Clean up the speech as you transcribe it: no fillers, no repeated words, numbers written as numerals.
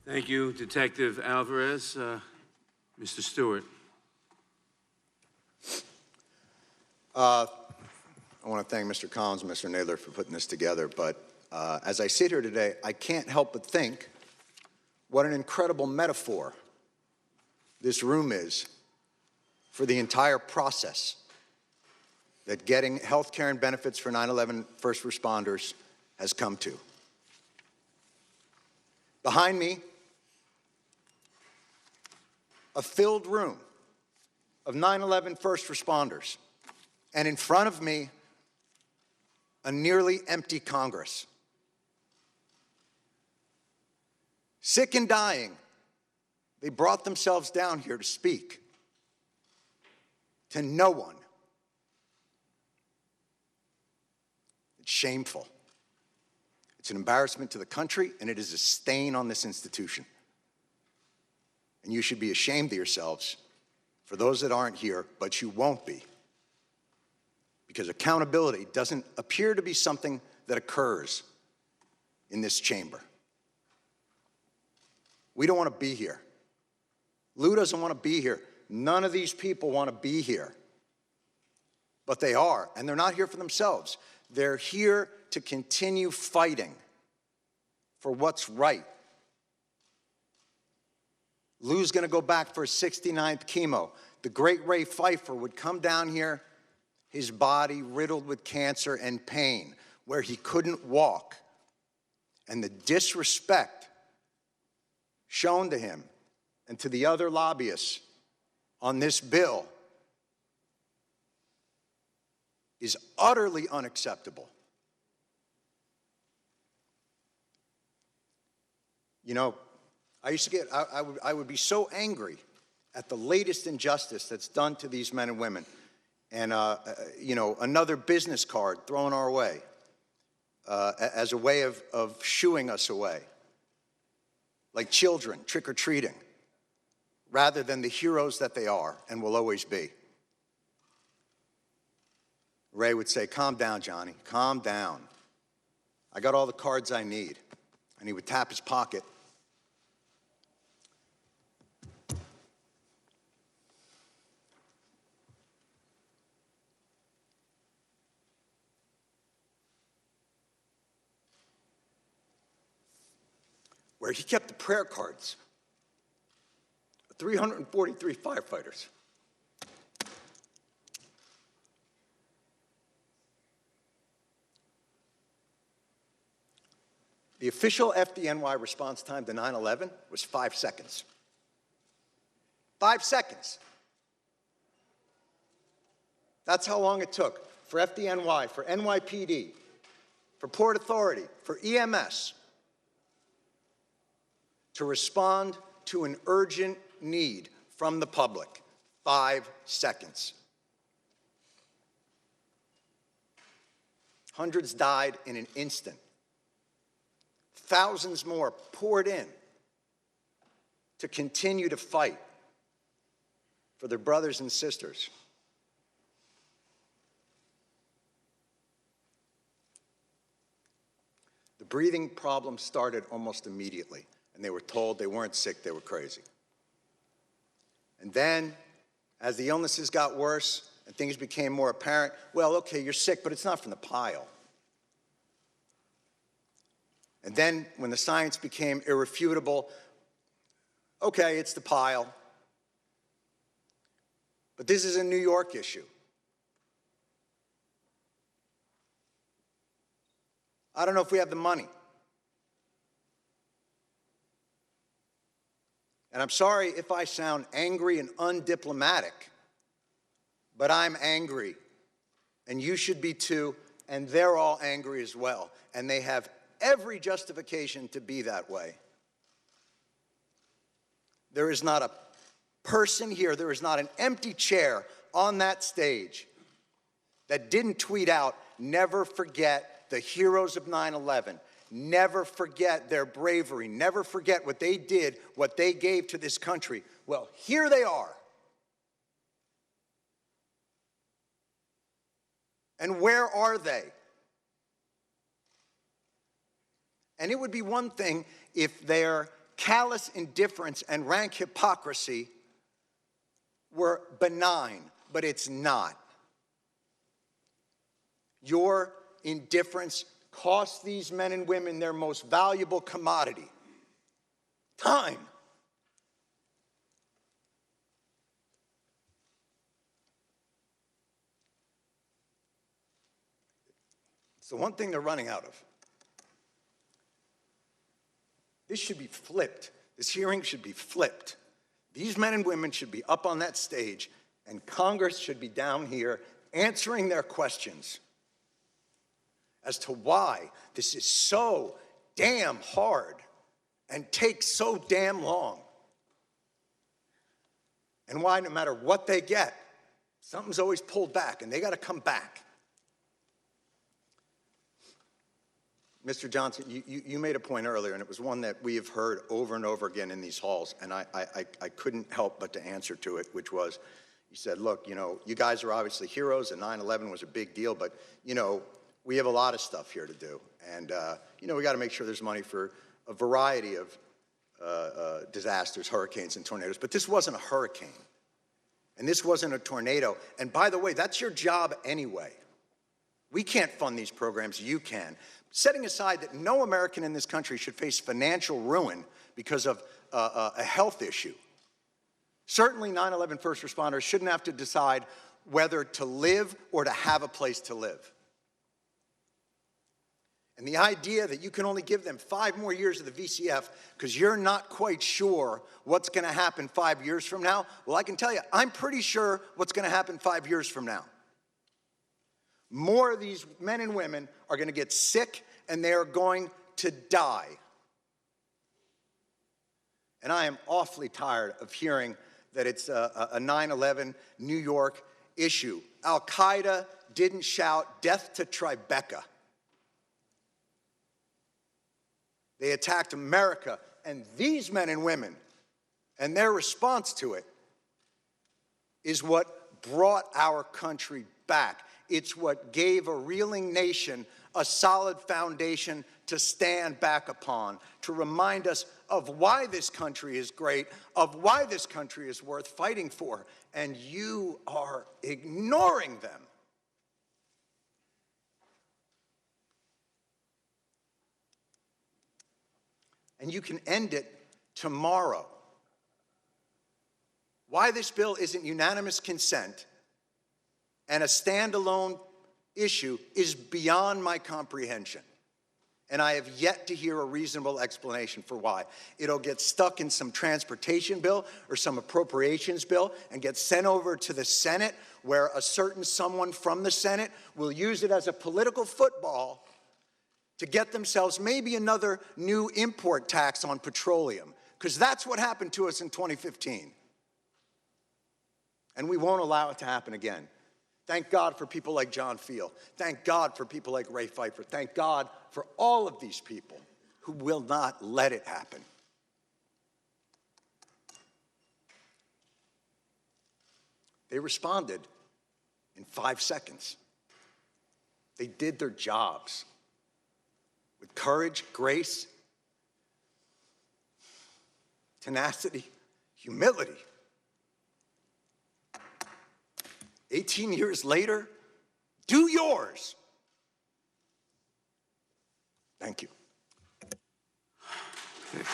Thank you, Detective Alvarez. Mr. Stewart. I want to thank Mr. Collins and Mr. Nadler for putting this together, but as I sit here today, I can't help but think what an incredible metaphor this room is for the entire process that getting health care and benefits for 9/11 first responders has come to. Behind me, a filled room of 9/11 first responders, and in front of me, a nearly empty Congress. Sick and dying, they brought themselves down here to speak to no one. It's shameful. It's an embarrassment to the country, and it is a stain on this institution. And you should be ashamed of yourselves for those that aren't here, but you won't be. Because accountability doesn't appear to be something that occurs in this chamber. We don't want to be here. Lou doesn't want to be here. None of these people want to be here. But they are, and they're not here for themselves. They're here to continue fighting for what's right. Lou's going to go back for his 69th chemo. The great Ray Pfeiffer would come down here, his body riddled with cancer and pain, where he couldn't walk. And the disrespect shown to him and to the other lobbyists on this bill is utterly unacceptable. You know, I used to get, I would be so angry at the latest injustice that's done to these men and women. And, you know, another business card thrown our way as a way of shooing us away, like children trick-or-treating, rather than the heroes that they are and will always be. Ray would say, "Calm down, Johnny, calm down. I got all the cards I need." And he would tap his pocket. Where he kept the prayer cards of 343 firefighters. The official FDNY response time to 9/11 was 5 seconds. 5 seconds. That's how long it took for FDNY, for NYPD, for Port Authority, for EMS to respond to an urgent need from the public. 5 seconds. Hundreds died in an instant. Thousands more poured in to continue to fight for their brothers and sisters. The breathing problem started almost immediately, and they were told they weren't sick, they were crazy. And then, as the illnesses got worse and things became more apparent, well, okay, you're sick, but it's not from the pile. And then, when the science became irrefutable, okay, it's the pile. But this is a New York issue. I don't know if we have the money. And I'm sorry if I sound angry and undiplomatic, but I'm angry. And you should be too, and they're all angry as well. And they have every justification to be that way. There is not a person here, there is not an empty chair on that stage that didn't tweet out, "Never forget the heroes of 9/11. Never forget their bravery. Never forget what they did, what they gave to this country." Well, here they are. And where are they? And it would be one thing if their callous indifference and rank hypocrisy were benign, but it's not. Your indifference costs these men and women their most valuable commodity, time. It's the one thing they're running out of. This should be flipped. This hearing should be flipped. These men and women should be up on that stage, and Congress should be down here answering their questions as to why this is so damn hard and takes so damn long. And why, no matter what they get, something's always pulled back, and they got to come back. Mr. Johnson, you made a point earlier, and it was one that we have heard over and over again in these halls, and I couldn't help but to answer to it, which was, you said, look, you know, you guys are obviously heroes, and 9/11 was a big deal, but, you know, we have a lot of stuff here to do, and, you know, we got to make sure there's money for a variety of disasters, hurricanes and tornadoes, but this wasn't a hurricane, and this wasn't a tornado, and by the way, that's your job anyway. We can't fund these programs, you can. Setting aside that no American in this country should face financial ruin because of a health issue. Certainly 9/11 first responders shouldn't have to decide whether to live or to have a place to live. And the idea that you can only give them 5 more years of the VCF because you're not quite sure what's going to happen 5 years from now, well, I can tell you, I'm pretty sure what's going to happen 5 years from now. More of these men and women are going to get sick, and they are going to die. And I am awfully tired of hearing that it's a 9/11 New York issue. Al-Qaeda didn't shout death to Tribeca. They attacked America, and these men and women, and their response to it is what brought our country back. It's what gave a reeling nation a solid foundation to stand back upon, to remind us of why this country is great, of why this country is worth fighting for, and you are ignoring them. And you can end it tomorrow. Why this bill isn't unanimous consent and a standalone issue is beyond my comprehension. And I have yet to hear a reasonable explanation for why. It'll get stuck in some transportation bill or some appropriations bill and get sent over to the Senate, where a certain someone from the Senate will use it as a political football to get themselves maybe another new import tax on petroleum, because that's what happened to us in 2015. And we won't allow it to happen again. Thank God for people like John Field. Thank God for people like Ray Pfeiffer. Thank God for all of these people who will not let it happen. They responded in 5 seconds. They did their jobs with courage, grace, tenacity, humility. 18 years later, do yours. Thank you. Okay.